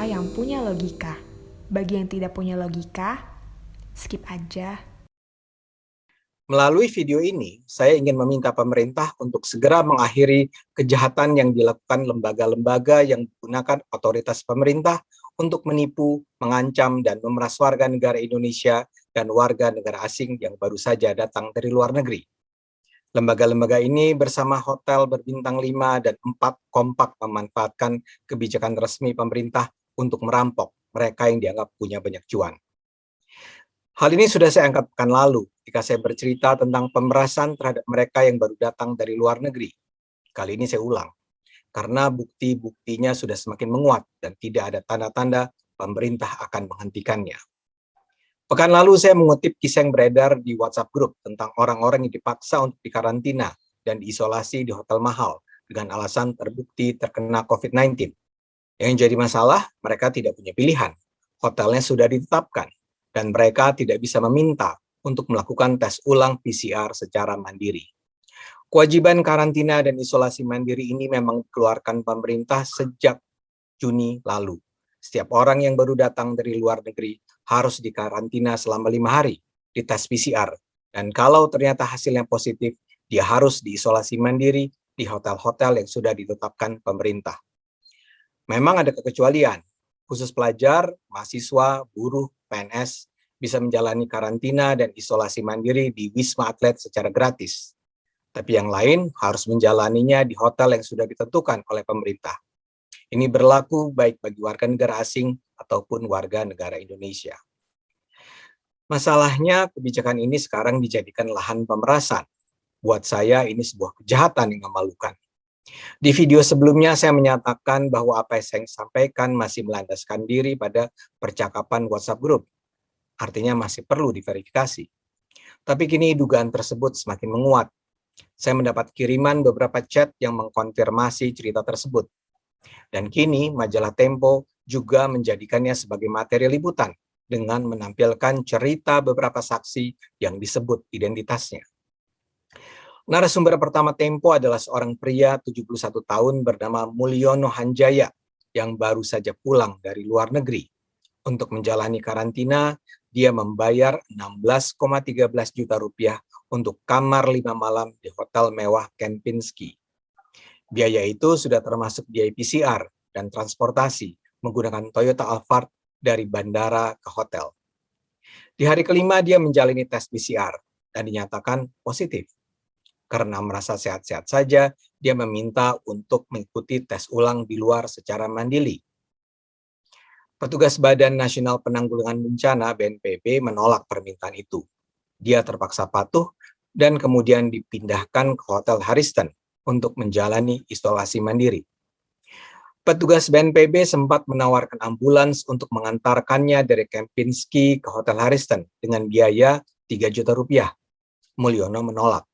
cerita yang punya logika. Bagi yang tidak punya logika, skip aja. Melalui video ini, saya ingin meminta pemerintah untuk segera mengakhiri kejahatan yang dilakukan lembaga-lembaga yang menggunakan otoritas pemerintah untuk menipu, mengancam, dan memeras warga negara Indonesia dan warga negara asing yang baru saja datang dari luar negeri. Lembaga-lembaga ini bersama hotel berbintang 5 dan 4 kompak memanfaatkan kebijakan resmi pemerintah untuk merampok mereka yang dianggap punya banyak cuan. Hal ini sudah saya angkat pekan lalu ketika saya bercerita tentang pemerasan terhadap mereka yang baru datang dari luar negeri. Kali ini saya ulang, karena bukti-buktinya sudah semakin menguat dan tidak ada tanda-tanda pemerintah akan menghentikannya. Pekan lalu saya mengutip kisah yang beredar di WhatsApp Group tentang orang-orang yang dipaksa untuk dikarantina dan diisolasi di hotel mahal dengan alasan terbukti terkena COVID-19. Yang jadi masalah, mereka tidak punya pilihan. Hotelnya sudah ditetapkan, dan mereka tidak bisa meminta untuk melakukan tes ulang PCR secara mandiri. Kewajiban karantina dan isolasi mandiri ini memang dikeluarkan pemerintah sejak Juni lalu. Setiap orang yang baru datang dari luar negeri harus dikarantina selama 5 hari, dites PCR. Dan kalau ternyata hasilnya positif, dia harus diisolasi mandiri di hotel-hotel yang sudah ditetapkan pemerintah. Memang ada kekecualian, khusus pelajar, mahasiswa, buruh, PNS bisa menjalani karantina dan isolasi mandiri di Wisma Atlet secara gratis. Tapi yang lain harus menjalaninya di hotel yang sudah ditentukan oleh pemerintah. Ini berlaku baik bagi warga negara asing ataupun warga negara Indonesia. Masalahnya, kebijakan ini sekarang dijadikan lahan pemerasan. Buat saya, ini sebuah kejahatan yang memalukan. Di video sebelumnya, saya menyatakan bahwa apa yang saya sampaikan masih melandaskan diri pada percakapan WhatsApp Group. Artinya masih perlu diverifikasi. Tapi kini dugaan tersebut semakin menguat. Saya mendapat kiriman beberapa chat yang mengkonfirmasi cerita tersebut. Dan kini majalah Tempo juga menjadikannya sebagai materi liputan dengan menampilkan cerita beberapa saksi yang disebut identitasnya. Narasumber pertama Tempo adalah seorang pria 71 tahun bernama Mulyono Hanjaya yang baru saja pulang dari luar negeri. Untuk menjalani karantina, dia membayar 16,13 juta rupiah untuk kamar 5 malam di hotel mewah Kempinski. Biaya itu sudah termasuk biaya PCR dan transportasi menggunakan Toyota Alphard dari bandara ke hotel. Di hari kelima dia menjalani tes PCR dan dinyatakan positif. Karena merasa sehat-sehat saja, dia meminta untuk mengikuti tes ulang di luar secara mandiri. Petugas Badan Nasional Penanggulangan Bencana (BNPB) menolak permintaan itu. Dia terpaksa patuh dan kemudian dipindahkan ke Hotel Hariston untuk menjalani isolasi mandiri. Petugas BNPB sempat menawarkan ambulans untuk mengantarkannya dari Kempinski ke Hotel Hariston dengan biaya 3 juta rupiah. Mulyono menolak.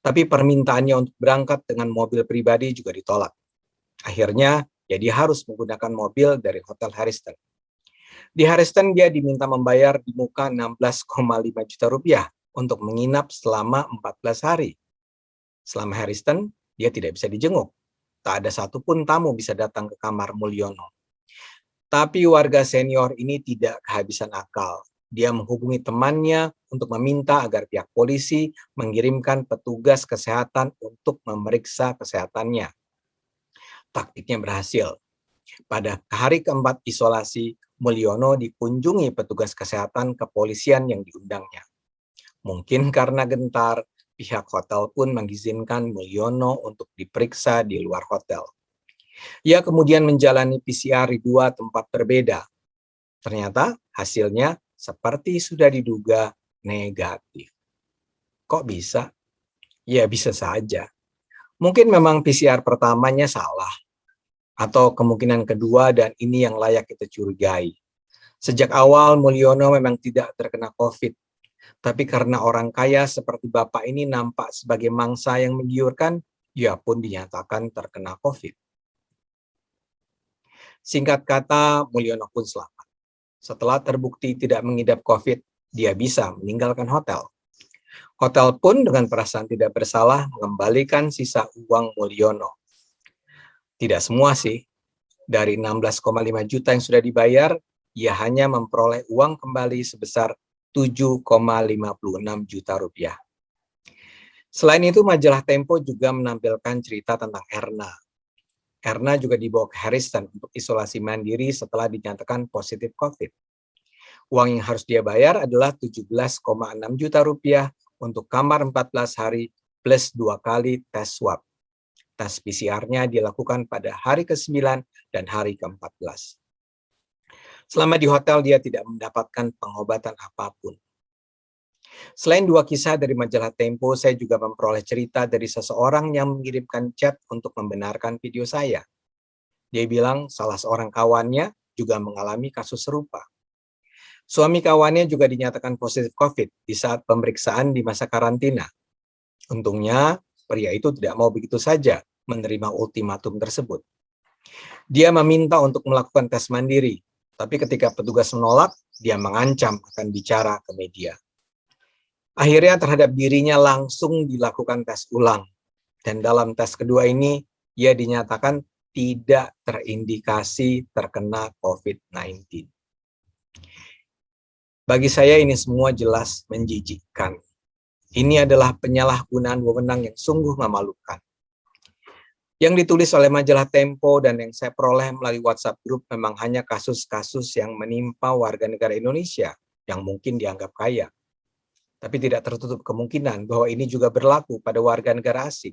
Tapi permintaannya untuk berangkat dengan mobil pribadi juga ditolak. Akhirnya, dia harus menggunakan mobil dari Hotel Hariston. Di Hariston, dia diminta membayar di muka 16,5 juta rupiah untuk menginap selama 14 hari. Selama Hariston, dia tidak bisa dijenguk. Tak ada satupun tamu bisa datang ke kamar Mulyono. Tapi warga senior ini tidak kehabisan akal. Dia menghubungi temannya untuk meminta agar pihak polisi mengirimkan petugas kesehatan untuk memeriksa kesehatannya. Taktiknya berhasil. Pada hari keempat isolasi, Mulyono dikunjungi petugas kesehatan kepolisian yang diundangnya. Mungkin karena gentar, pihak hotel pun mengizinkan Mulyono untuk diperiksa di luar hotel. Ia kemudian menjalani PCR di 2 tempat berbeda. Ternyata hasilnya seperti sudah diduga negatif. Kok bisa? Ya bisa saja. Mungkin memang PCR pertamanya salah. Atau kemungkinan kedua dan ini yang layak kita curigai. Sejak awal Mulyono memang tidak terkena COVID. Tapi karena orang kaya seperti Bapak ini nampak sebagai mangsa yang menggiurkan, ia pun dinyatakan terkena COVID. Singkat kata, Mulyono pun selamat. Setelah terbukti tidak mengidap COVID, dia bisa meninggalkan hotel. Hotel pun dengan perasaan tidak bersalah mengembalikan sisa uang Mulyono. Tidak semua sih. Dari 16,5 juta yang sudah dibayar, ia hanya memperoleh uang kembali sebesar 7,56 juta rupiah. Selain itu, majalah Tempo juga menampilkan cerita tentang Erna. Erna juga dibawa ke Harrison untuk isolasi mandiri setelah dinyatakan positif COVID. Uang yang harus dia bayar adalah 17,6 juta rupiah untuk kamar 14 hari plus 2 kali tes swab. Tes PCR-nya dilakukan pada hari ke-9 dan hari ke-14. Selama di hotel, dia tidak mendapatkan pengobatan apapun. Selain dua kisah dari majalah Tempo, saya juga memperoleh cerita dari seseorang yang mengirimkan chat untuk membenarkan video saya. Dia bilang salah seorang kawannya juga mengalami kasus serupa. Suami kawannya juga dinyatakan positif COVID di saat pemeriksaan di masa karantina. Untungnya, pria itu tidak mau begitu saja menerima ultimatum tersebut. Dia meminta untuk melakukan tes mandiri, tapi ketika petugas menolak, dia mengancam akan bicara ke media. Akhirnya terhadap dirinya langsung dilakukan tes ulang, dan dalam tes kedua ini, ia dinyatakan tidak terindikasi terkena COVID-19. Bagi saya ini semua jelas menjijikkan. Ini adalah penyalahgunaan wewenang yang sungguh memalukan. Yang ditulis oleh majalah Tempo dan yang saya peroleh melalui WhatsApp Group memang hanya kasus-kasus yang menimpa warga negara Indonesia yang mungkin dianggap kaya. Tapi tidak tertutup kemungkinan bahwa ini juga berlaku pada warga negara asing.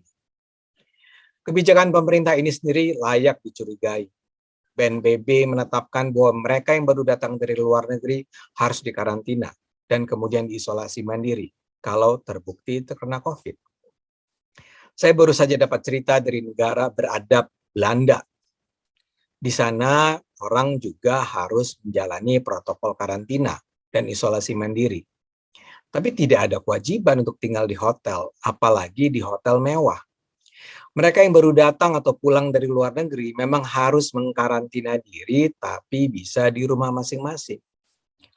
Kebijakan pemerintah ini sendiri layak dicurigai. BNPB menetapkan bahwa mereka yang baru datang dari luar negeri harus dikarantina dan kemudian diisolasi mandiri kalau terbukti terkena COVID. Saya baru saja dapat cerita dari negara beradab Belanda. Di sana orang juga harus menjalani protokol karantina dan isolasi mandiri. Tapi tidak ada kewajiban untuk tinggal di hotel, apalagi di hotel mewah. Mereka yang baru datang atau pulang dari luar negeri memang harus mengkarantina diri, tapi bisa di rumah masing-masing.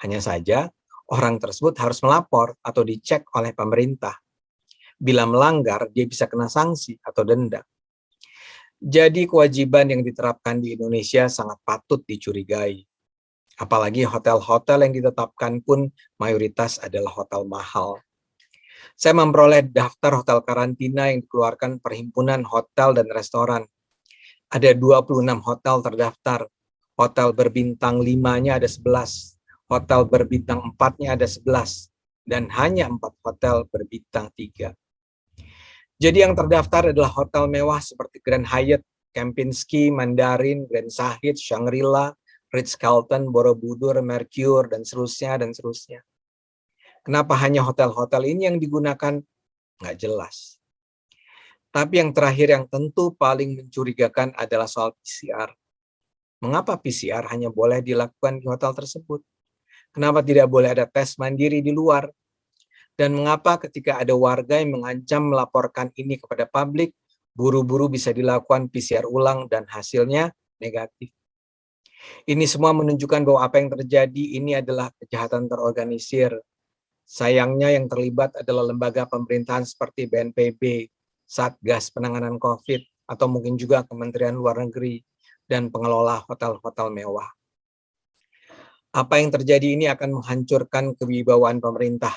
Hanya saja, orang tersebut harus melapor atau dicek oleh pemerintah. Bila melanggar, dia bisa kena sanksi atau denda. Jadi kewajiban yang diterapkan di Indonesia sangat patut dicurigai. Apalagi hotel-hotel yang ditetapkan pun mayoritas adalah hotel mahal. Saya memperoleh daftar hotel karantina yang dikeluarkan Perhimpunan Hotel dan Restoran. Ada 26 hotel terdaftar. Hotel berbintang 5-nya ada 11. Hotel berbintang 4-nya ada 11. Dan hanya 4 hotel berbintang 3. Jadi yang terdaftar adalah hotel mewah seperti Grand Hyatt, Kempinski, Mandarin, Grand Sahit, Shangri-La, Ritz-Carlton, Borobudur, Mercure, dan seterusnya, dan seterusnya. Kenapa hanya hotel-hotel ini yang digunakan? Nggak jelas. Tapi yang terakhir yang tentu paling mencurigakan adalah soal PCR. Mengapa PCR hanya boleh dilakukan di hotel tersebut? Kenapa tidak boleh ada tes mandiri di luar? Dan mengapa ketika ada warga yang mengancam melaporkan ini kepada publik, buru-buru bisa dilakukan PCR ulang dan hasilnya negatif? Ini semua menunjukkan bahwa apa yang terjadi ini adalah kejahatan terorganisir. Sayangnya yang terlibat adalah lembaga pemerintahan seperti BNPB, Satgas Penanganan COVID, atau mungkin juga Kementerian Luar Negeri, dan pengelola hotel-hotel mewah. Apa yang terjadi ini akan menghancurkan kewibawaan pemerintah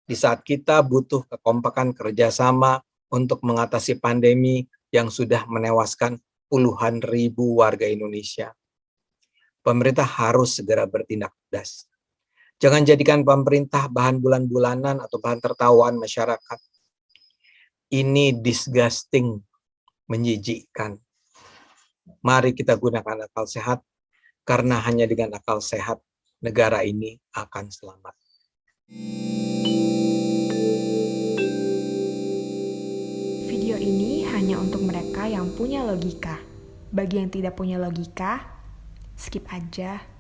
di saat kita butuh kekompakan kerjasama untuk mengatasi pandemi yang sudah menewaskan puluhan ribu warga Indonesia. Pemerintah harus segera bertindak tegas. Jangan jadikan pemerintah bahan bulan-bulanan atau bahan tertawaan masyarakat. Ini disgusting, menjijikkan. Mari kita gunakan akal sehat, karena hanya dengan akal sehat, negara ini akan selamat. Video ini hanya untuk mereka yang punya logika. Bagi yang tidak punya logika, skip aja.